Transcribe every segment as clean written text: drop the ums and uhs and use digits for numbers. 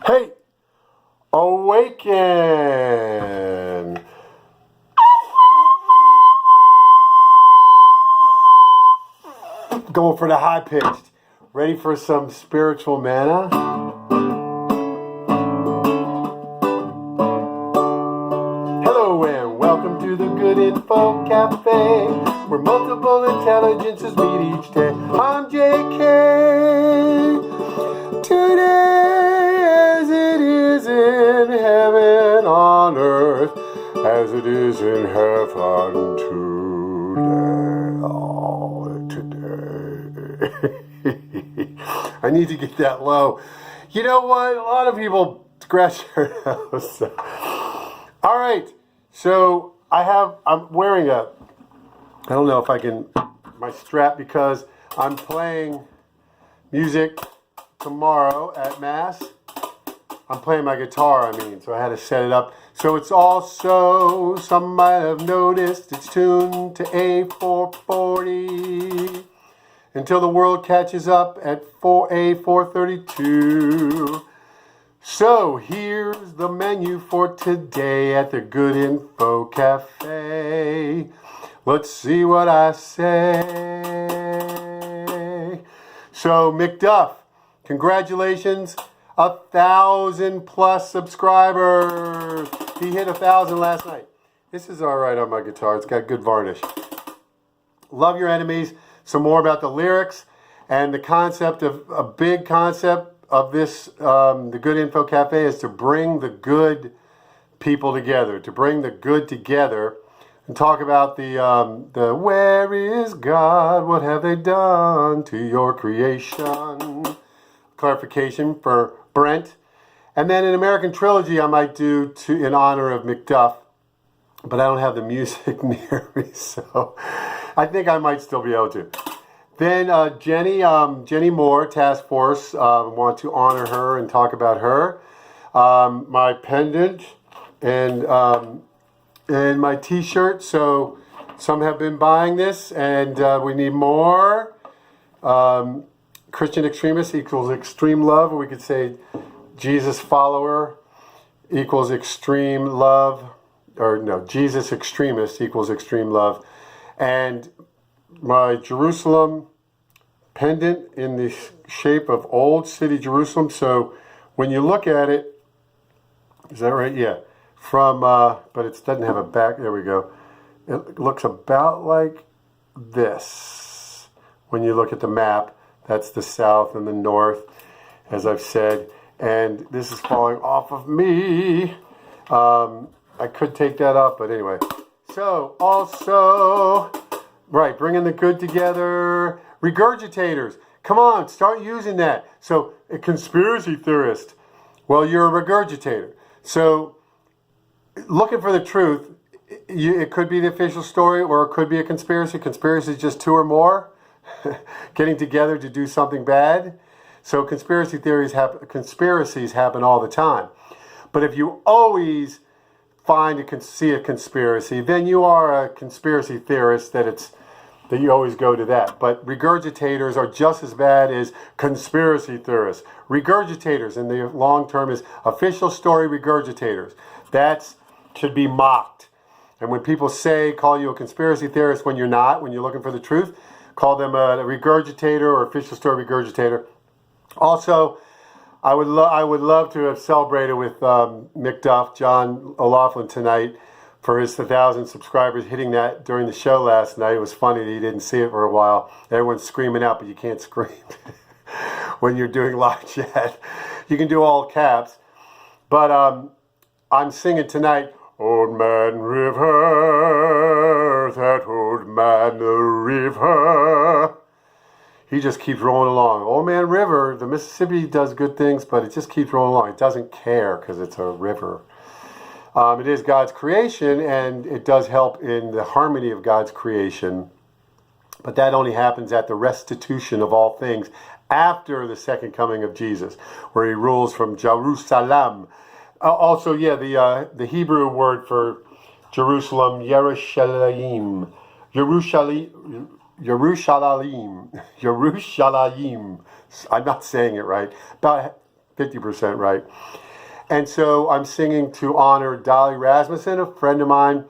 Hey, awaken! Going for the high pitched. Ready for some spiritual manna? Hello and welcome to the Good Info Cafe, where multiple intelligences meet each day. I'm JK. Today, as it is in heaven on earth, as it is in heaven today. Oh, today. I need to get that low. You know what? A lot of people scratch their nose. All right. So I'm wearing I don't know if I can, my strap, because I'm playing music tomorrow at Mass. I'm playing my guitar, so I had to set it up. So it's also, some might have noticed, it's tuned to A440 until the world catches up at A432. So here's the menu for today at the Good Info Cafe. Let's see what I say. So McDuff, congratulations, 1,000+ subscribers. He hit 1,000 last night. This is all right on my guitar. It's got good varnish. Love your enemies. Some more about the lyrics and the concept of a big concept of this, the Good Info Cafe, is to bring the good people together, to bring the good together and talk about the where is God? What have they done to your creation? Clarification for Brent. And then an American trilogy I might do in honor of McDuff, but I don't have the music near me, so I think I might still be able to. Then Jenny Moore, Task Force, want to honor her and talk about her. My pendant and my T-shirt. So some have been buying this, and we need more. Christian extremist equals extreme love, or we could say Jesus follower equals extreme love, or no, Jesus extremist equals extreme love. And my Jerusalem pendant in the shape of Old City Jerusalem. So when you look at it, is that right? Yeah. But it doesn't have a back. There we go. It looks about like this. When you look at the map, that's the south and the north, as I've said. And this is falling off of me. I could take that up, but anyway. So also, right, bringing the good together. Regurgitators. Come on, start using that. So, a conspiracy theorist. Well, you're a regurgitator. So, looking for the truth, it could be the official story, or it could be a conspiracy. Conspiracy is just two or more getting together to do something bad. So conspiracies happen all the time. But if you always see a conspiracy, then you are a conspiracy theorist, that you always go to that. But regurgitators are just as bad as conspiracy theorists. Regurgitators in the long term is official story regurgitators. That should be mocked. And when people call you a conspiracy theorist when you're not, when you're looking for the truth, call them a regurgitator or official story regurgitator. Also, I would love to have celebrated with McDuff, John O'Laughlin, tonight for his 1,000 subscribers, hitting that during the show last night. It was funny that he didn't see it for a while. Everyone's screaming out, but you can't scream when you're doing live chat. You can do all caps. But I'm singing tonight, Old Man River, that old man river. He just keeps rolling along. Old Man River, the Mississippi does good things, but it just keeps rolling along. It doesn't care because it's a river. It is God's creation, and it does help in the harmony of God's creation. But that only happens at the restitution of all things after the second coming of Jesus, where he rules from Jerusalem. The Hebrew word for Jerusalem, Yerushalayim. Yerushalayim. I'm not saying it right. About 50% right. And so I'm singing to honor Dolly Rasmussen, a friend of mine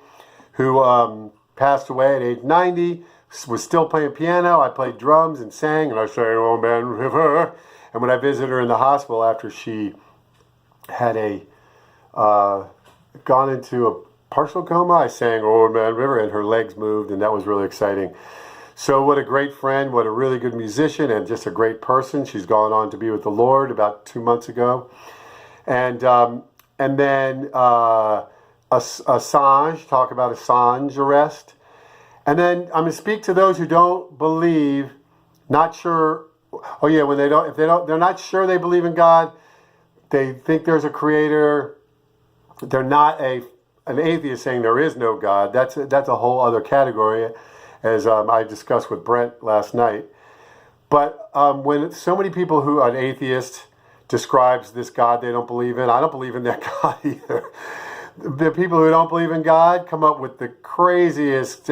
who passed away at age 90, was still playing piano. I played drums and sang, and I sang, "Oh Man River." And when I visited her in the hospital after she had gone into a partial coma, I sang "Oh Man River," and her legs moved, and that was really exciting. So what a great friend, what a really good musician, and just a great person. She's gone on to be with the Lord about 2 months ago. And then Assange, talk about Assange arrest. And then I'm going to speak to those who don't believe, not sure. Oh yeah, when they're not sure they believe in God. They think there's a creator. They're not an atheist saying there is no God. That's a whole other category, as I discussed with Brent last night. But when so many people who are atheists describes this God they don't believe in, I don't believe in that God either. The people who don't believe in God come up with the craziest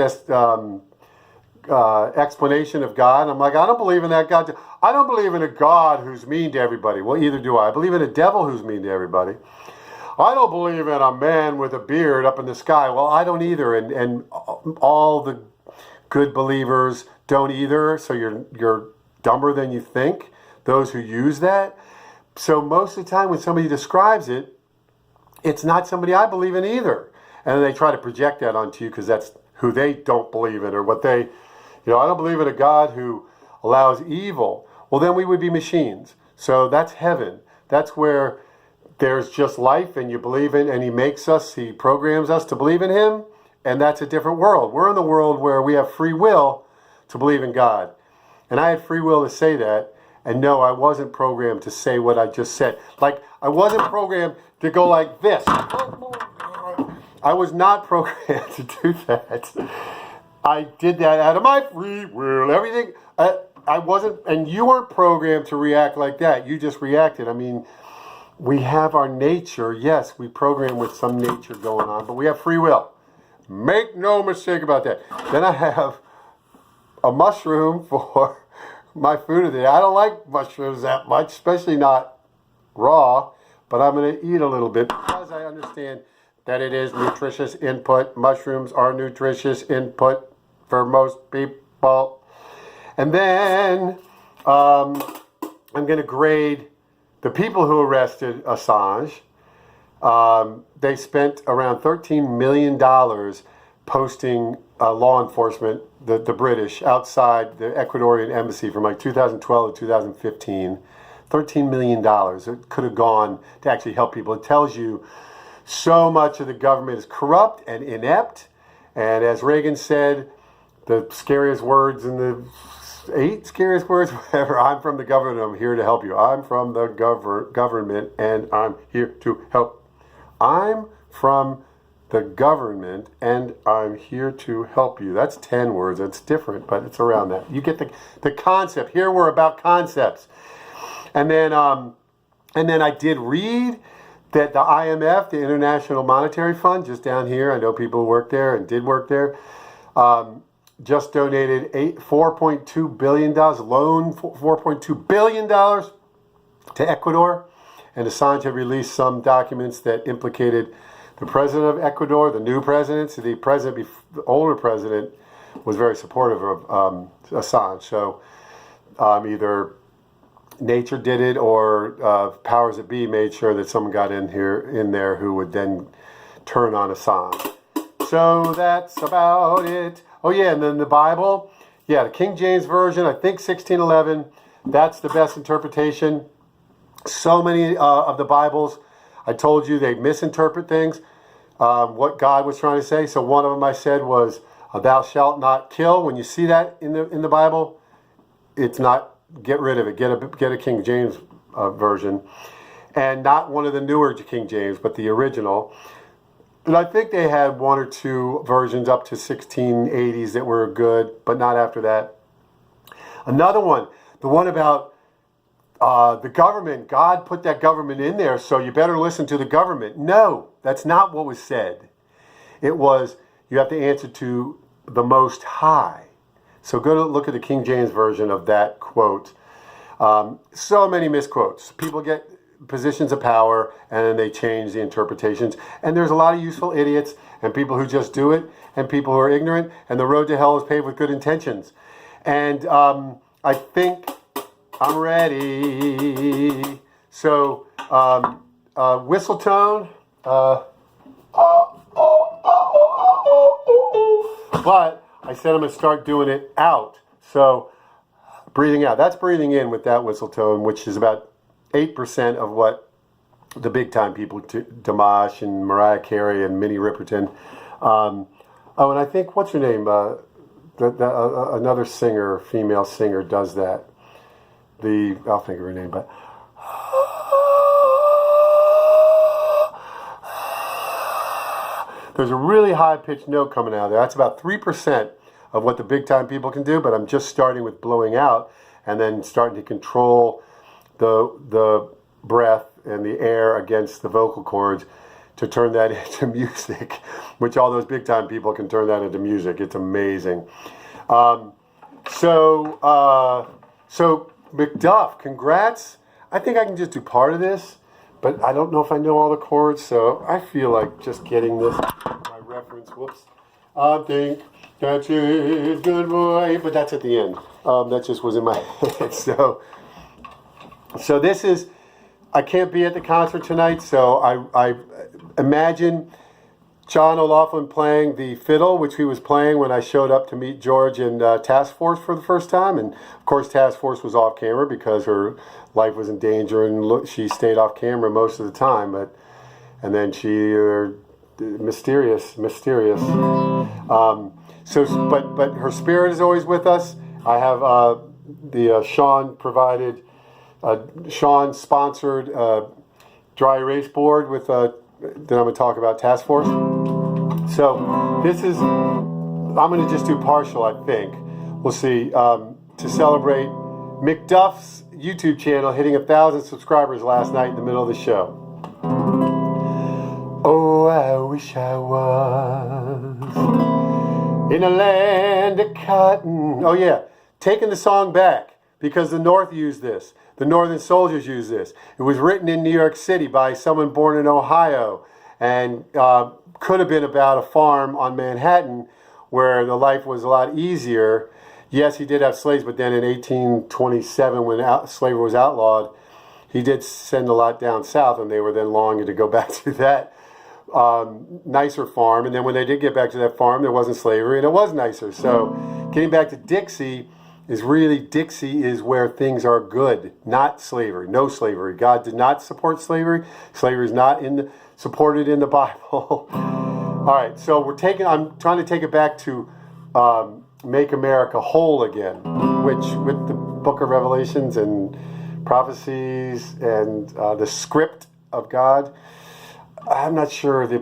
explanation of God. And I'm like, I don't believe in that God. I don't believe in a God who's mean to everybody. Well, either do I. I believe in a devil who's mean to everybody. I don't believe in a man with a beard up in the sky. Well, I don't either. And all the good believers don't either. So you're dumber than you think, those who use that. So most of the time when somebody describes it, it's not somebody I believe in either. And they try to project that onto you because that's who they don't believe in, or what they, I don't believe in a God who allows evil. Well, then we would be machines. So that's heaven. That's where there's just life and you believe in, and he programs us to believe in him. And that's a different world. We're in the world where we have free will to believe in God. And I had free will to say that. And no, I wasn't programmed to say what I just said. Like, I wasn't programmed to go like this. I was not programmed to do that. I did that out of my free will. Everything, I wasn't, and you weren't programmed to react like that. You just reacted. I mean, we have our nature. Yes, we program with some nature going on, but we have free will. Make no mistake about that. Then I have a mushroom for my food of the day. I don't like mushrooms that much, especially not raw, but I'm going to eat a little bit because I understand that it is nutritious input. Mushrooms are nutritious input for most people. And then I'm going to grade the people who arrested Assange. They spent around $13 million posting law enforcement, the British, outside the Ecuadorian embassy from like 2012 to 2015. $13 million. It could have gone to actually help people. It tells you so much of the government is corrupt and inept. And as Reagan said, the scariest words in the 8 scariest words, whatever, I'm from the government, I'm here to help you. I'm from the government and I'm here to help. I'm from the government and I'm here to help you. That's 10 words. It's different, but it's around that. You get the concept. Here we're about concepts. And then I did read that the IMF, the International Monetary Fund, just down here, I know people who work there and did work there, just donated $4.2 billion, loan $4.2 billion to Ecuador. And Assange had released some documents that implicated the president of Ecuador, the new president. So the older president was very supportive of Assange. So either nature did it or powers that be made sure that someone got in there who would then turn on Assange. So that's about it. Oh yeah, and then the Bible. Yeah, the King James Version, I think 1611. That's the best interpretation. So many of the Bibles, I told you, they misinterpret things, what God was trying to say. So one of them I said was, thou shalt not kill. When you see that in the Bible, it's not, get rid of it. Get a King James version. And not one of the newer King James, but the original. And I think they had 1 or 2 versions up to 1680s that were good, but not after that. Another one, the one about the government. God put that government in there, so you better listen to the government. No, that's not what was said. It was, you have to answer to the Most High. So go to look at the King James version of that quote. So many misquotes. People get positions of power, and then they change the interpretations. And there's a lot of useful idiots and people who just do it, and people who are ignorant, and the road to hell is paved with good intentions. And I think I'm ready. So, whistle tone. But I said I'm going to start doing it out. So, breathing out. That's breathing in with that whistle tone, which is about 8% of what the big time people, Dimash and Mariah Carey and Minnie Riperton. And I think, what's her name? Another singer, female singer, does that. I'll think of her name, but. There's a really high-pitched note coming out of there. That's about 3% of what the big-time people can do, but I'm just starting with blowing out and then starting to control the breath and the air against the vocal cords to turn that into music, which all those big-time people can turn that into music. It's amazing. So McDuff, congrats. I think I can just do part of this, but I don't know if I know all the chords, so I feel like just getting this, my reference, whoops. I think that is good boy, but that's at the end. That just was in my head. So this is, I can't be at the concert tonight, so I imagine John O'Loughlin playing the fiddle, which he was playing when I showed up to meet George and Task Force for the first time. And of course, Task Force was off camera because her life was in danger, and she stayed off camera most of the time. And then she mysterious. But her spirit is always with us. I have the Sean provided, Sean sponsored dry erase board with that I'm going to talk about Task Force. So this is, I'm going to just do partial, I think. We'll see. To celebrate McDuff's YouTube channel hitting 1,000 subscribers last night in the middle of the show. Oh, I wish I was in a land of cotton. Oh yeah, taking the song back because the North used this. The Northern Soldiers used this. It was written in New York City by someone born in Ohio, and could have been about a farm on Manhattan where the life was a lot easier. Yes, he did have slaves, but then in 1827, when slavery was outlawed, he did send a lot down south, and they were then longing to go back to that nicer farm. And then when they did get back to that farm, there wasn't slavery, and it was nicer. So getting back to Dixie is where things are good, not slavery, no slavery. God did not support slavery. Slavery is not supported in the Bible. All right, so I'm trying to take it back to Make America Whole Again, which with the Book of Revelations and prophecies and the script of God, I'm not sure the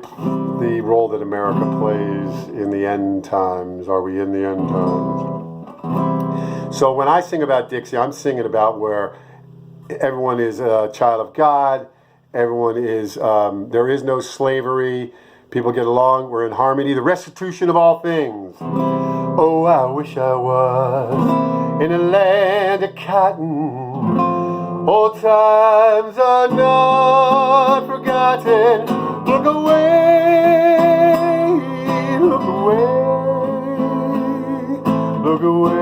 role that America plays in the end times. Are we in the end times? So when I sing about Dixie, I'm singing about where everyone is a child of God. Everyone is, there is no slavery. People get along. We're in harmony. The restitution of all things. Oh, I wish I was in a land of cotton. Old times are not forgotten. Look away, look away, look away,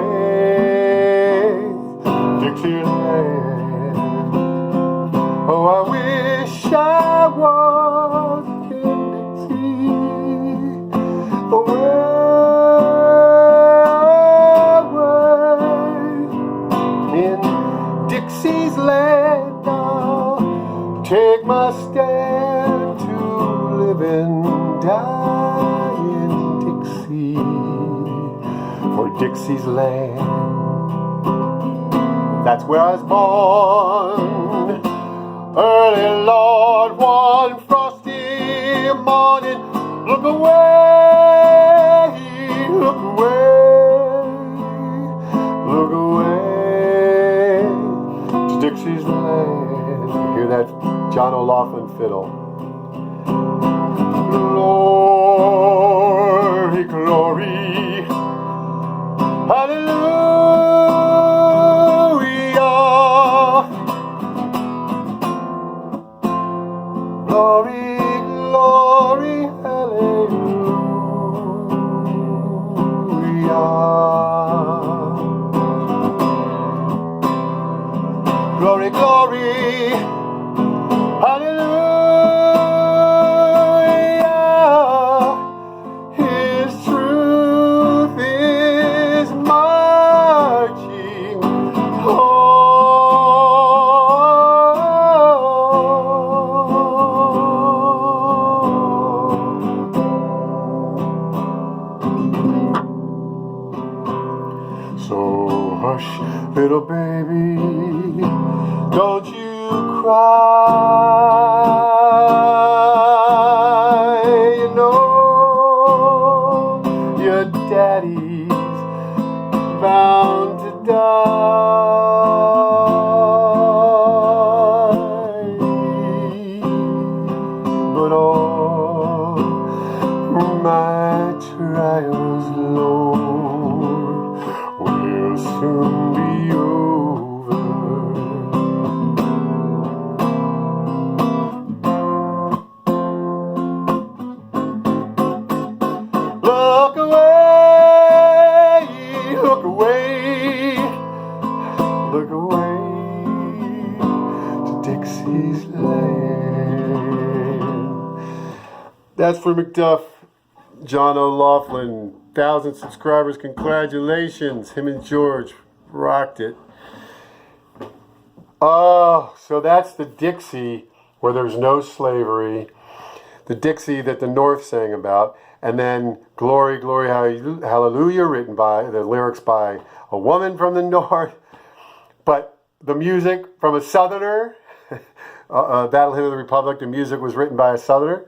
Dixieland. Oh, I wish I was in Dixie, away in Dixie's land. I'll take my stand to live and die in Dixie, for Dixie's land. That's where I was born. Early, Lord, one frosty morning. Look away, look away, look away to Dixie's land. You hear that John O'Loughlin fiddle? Glory, glory, hallelujah. Glory, glory, hallelujah. Glory, glory, hallelujah. His truth is marching home. So hush, little baby, don't you cry. You know your daddy's bound to die. But all my trials, Lord, will soon be over. Look away, look away, look away to Dixie's land. That's for McDuff, John O'Laughlin, 1,000 subscribers, congratulations. Him and George rocked it. Oh, so that's the Dixie where there's no slavery, the Dixie that the North sang about, and then Glory, Glory, Hallelujah, written by, the lyrics by a woman from the North, but the music from a Southerner. Battle Hymn of the Republic, the music was written by a Southerner.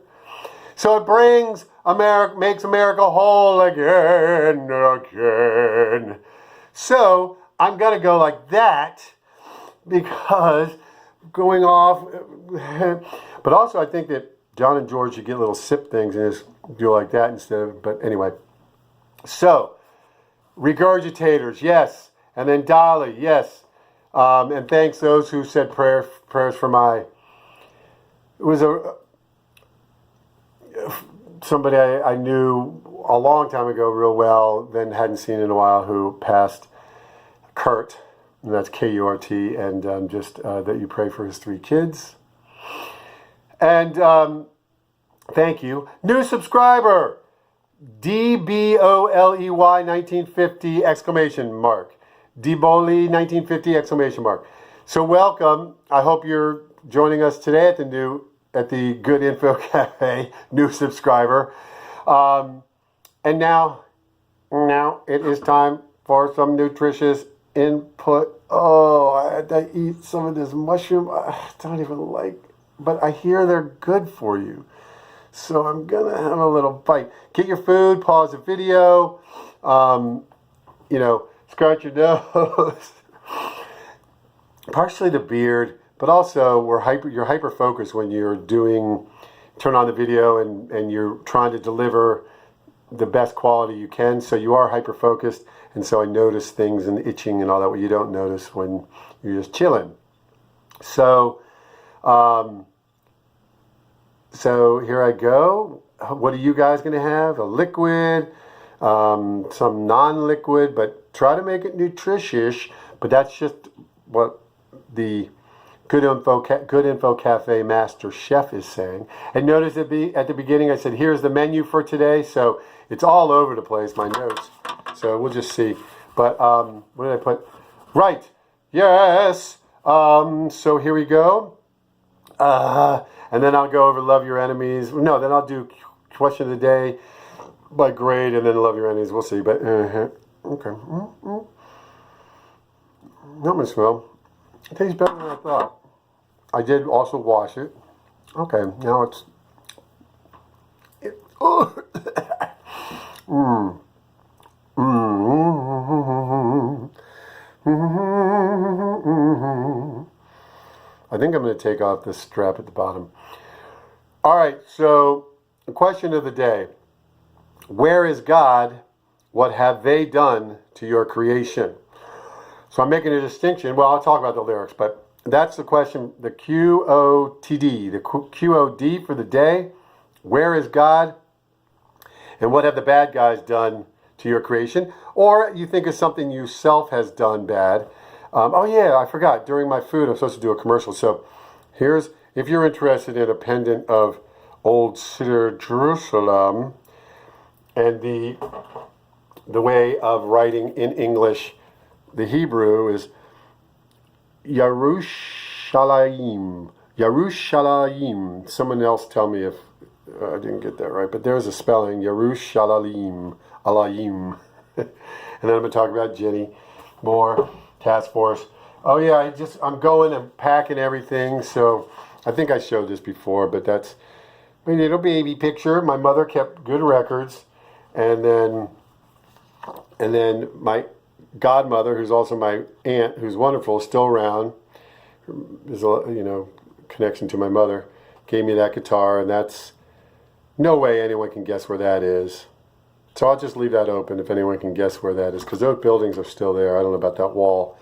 So it brings America, makes America whole again, again. So I'm going to go like that because going off, but also I think that John and George should get little sip things and just do like that instead of, but anyway. So, regurgitators, yes. And then Dolly, yes. And thanks those who said prayers for my, it was somebody I knew a long time ago real well, then hadn't seen in a while, who passed, Kurt, and that's K-U-R-T, and just that you pray for his 3 kids. And thank you. New subscriber, DBOLEY 1950 exclamation mark. Deboli 1950 exclamation mark. So welcome. I hope you're joining us today at the Good Info Cafe, new subscriber. And now it is time for some nutritious input. Oh, I had to eat some of this mushroom. I don't even like, but I hear they're good for you. So I'm gonna have a little bite. Get your food, pause the video, scratch your nose. Partially the beard, but also you're hyper focused when you're turn on the video and you're trying to deliver the best quality you can. So you are hyper focused, and so I notice things and itching and all that what you don't notice when you're just chilling. So here I go. What are you guys going to have? A liquid, some non-liquid, but try to make it nutritious. But that's just what the Good Info Cafe Master Chef is saying. And notice at the beginning I said, here's the menu for today. So it's all over the place, my notes. So we'll just see. But what did I put? Right. Yes. So here we go. And then I'll go over Love Your Enemies. No, then I'll do Question of the Day by grade, and then Love Your Enemies. We'll see. But okay. Not much smell. It tastes better than I thought. I did also wash it. Okay, now it's. I think I'm going to take off this strap at the bottom. All right, so the question of the day. Where is God? What have they done to your creation? So I'm making a distinction. Well, I'll talk about the lyrics, but that's the question, the QOTD, the QOD for the day. Where is God? And what have the bad guys done to your creation? Or you think of something you self has done bad. Oh yeah, I forgot. During my food, I'm supposed to do a commercial. So here's, if you're interested in a pendant of Old City Jerusalem and the way of writing in English, the Hebrew is Yerushalayim. Yerushalayim. Someone else tell me if I didn't get that right, but there's a spelling, Yerushalayim, Alayim. And then I'm going to talk about Jenny more, task force. Oh yeah, I'm going and packing everything. So I think I showed this before, but that's my little baby picture. My mother kept good records, and then my godmother, who's also my aunt, who's wonderful, still around. There's a connection to my mother. Gave me that guitar, and that's no way anyone can guess where that is. So I'll just leave that open if anyone can guess where that is, because those buildings are still there. I don't know about that wall.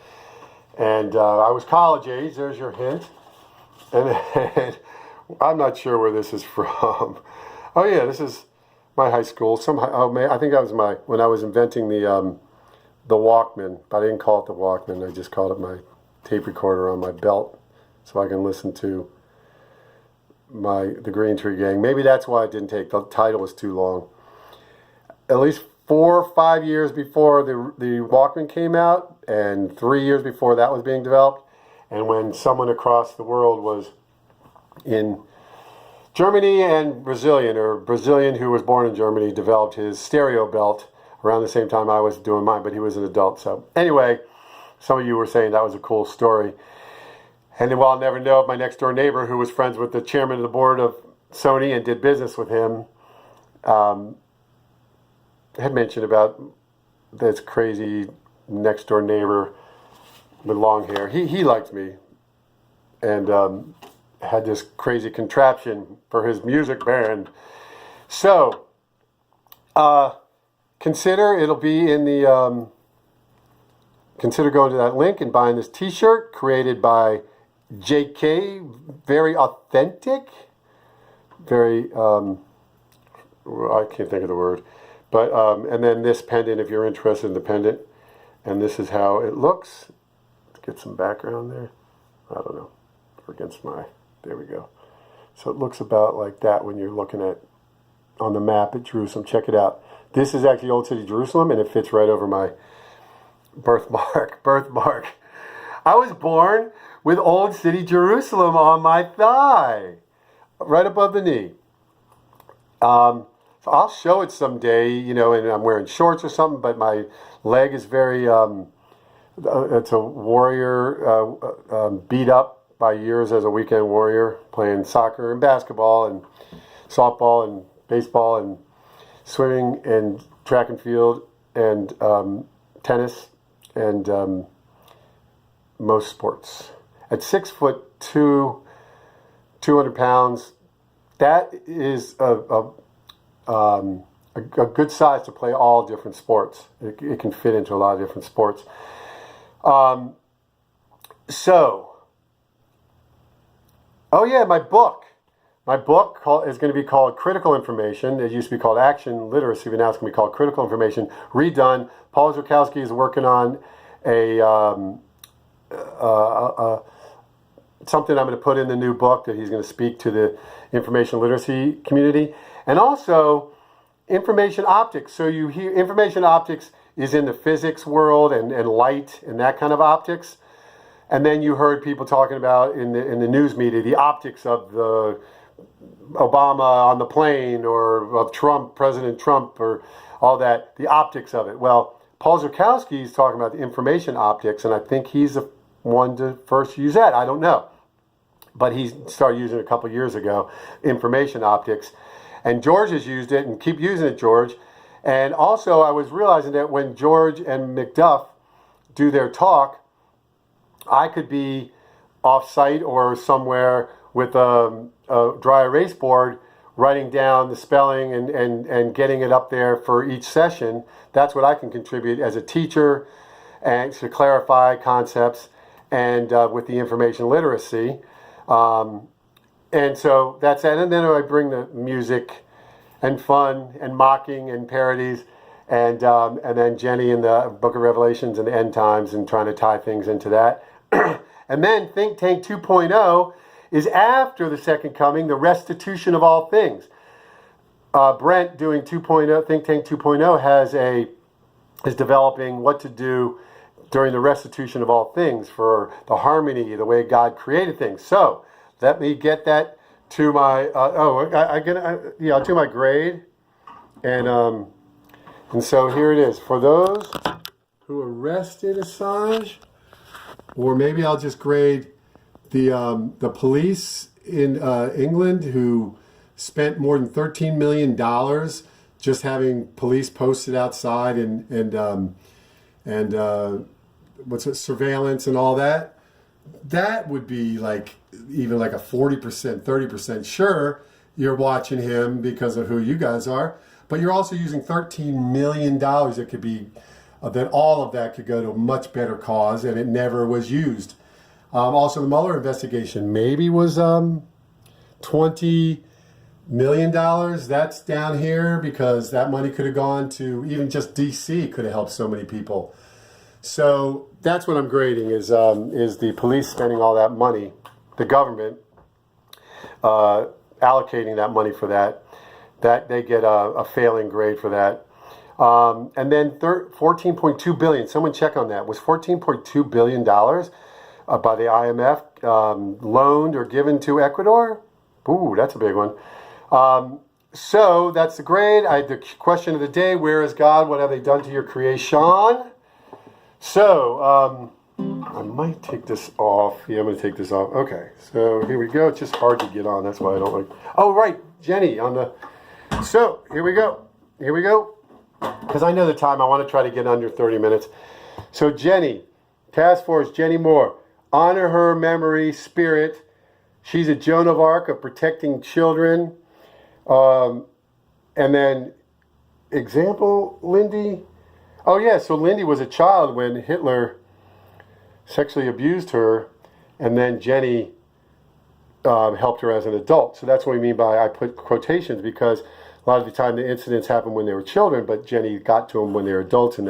And I was college age. There's your hint. And I'm not sure where this is from. Oh yeah, this is my high school. I think that was when I was inventing the Walkman, but I didn't call it the Walkman. I just called it my tape recorder on my belt, so I can listen to the Green Tree Gang. Maybe that's why I didn't take. The title was too long. At least 4 or 5 years before the Walkman came out, and 3 years before that was being developed, and when someone across the world was in Germany, and Brazilian who was born in Germany developed his stereo belt around the same time I was doing mine, but he was an adult. So anyway, some of you were saying that was a cool story. And then, I'll never know if my next door neighbor, who was friends with the chairman of the board of Sony and did business with him, had mentioned about this crazy next door neighbor with long hair. He liked me, and had this crazy contraption for his music band. So consider going to that link and buying this t-shirt created by JK, very authentic, very I can't think of the word, but and then this pendant, if you're interested in the pendant, and this is how it looks. Let's get some background there. I don't know, there we go. So it looks about like that when you're looking at on the map at Jerusalem. Check it out. This is actually Old City Jerusalem, and it fits right over my birthmark. I was born with Old City Jerusalem on my thigh, right above the knee. So I'll show it someday, and I'm wearing shorts or something, but my leg is very, it's a warrior, beat up by years as a weekend warrior, playing soccer and basketball and softball and baseball and swimming and track and field and tennis and most sports. At 6'2", 200 pounds, that is a good size to play all different sports. It can fit into a lot of different sports. Oh yeah, my book. My book is going to be called Critical Information. It used to be called Action Literacy, but now it's going to be called Critical Information, redone. Paul Zurkowski is working on something I'm going to put in the new book that he's going to speak to the information literacy community. And also, information optics. So you hear information optics is in the physics world and light and that kind of optics. And then you heard people talking about in the news media the optics of the Obama on the plane or of Trump, President Trump, or all that, the optics of it. Well, Paul Zurkowski is talking about the information optics, and I think he's the one to first use that. I don't know. But he started using it a couple years ago, information optics. And George has used it, and keep using it, George. And also, I was realizing that when George and McDuff do their talk, I could be off-site or somewhere with a dry erase board writing down the spelling and getting it up there for each session. That's what I can contribute as a teacher and to clarify concepts and with the information literacy. And so that's that. And then I bring the music and fun and mocking and parodies, and then Jenny in the Book of Revelations and the end times and trying to tie things into that. And then Think Tank 2.0 is after the second coming, the restitution of all things. Brent doing 2.0, Think Tank 2.0 is developing what to do during the restitution of all things for the harmony, the way God created things. So let me get that to my to my grade, and so here it is for those who arrested Assange, or maybe I'll just grade the police in England who spent more than $13 million just having police posted outside and what's it, surveillance and all that. That would be like even like a 40%, 30%. Sure, you're watching him because of who you guys are, but you're also using $13 million that could be, that all of that could go to a much better cause, and it never was used. Also, the Mueller investigation maybe was $20 million. That's down here because that money could have gone to even just D.C. could have helped so many people. So that's what I'm grading is the police spending all that money, the government allocating that money for that they get a failing grade for that. And then $14.2 billion. Someone check on that. Was $14.2 billion by the IMF loaned or given to Ecuador? Ooh, that's a big one. So that's the grade. The question of the day: where is God? What have they done to your creation? So, I might take this off. Yeah, I'm going to take this off. Okay, so here we go. It's just hard to get on. That's why I don't like... Oh, right, Jenny on the... So, here we go. Here we go. Because I know the time. I want to try to get under 30 minutes. So, Jenny, Task Force, Jenny Moore. Honor her memory, spirit. She's a Joan of Arc of protecting children. And then, example, Lindy... Oh, yeah, so Lindy was a child when Hitler sexually abused her, and then Jenny helped her as an adult. So that's what we mean by I put quotations, because a lot of the time the incidents happen when they were children, but Jenny got to them when they were adults, and then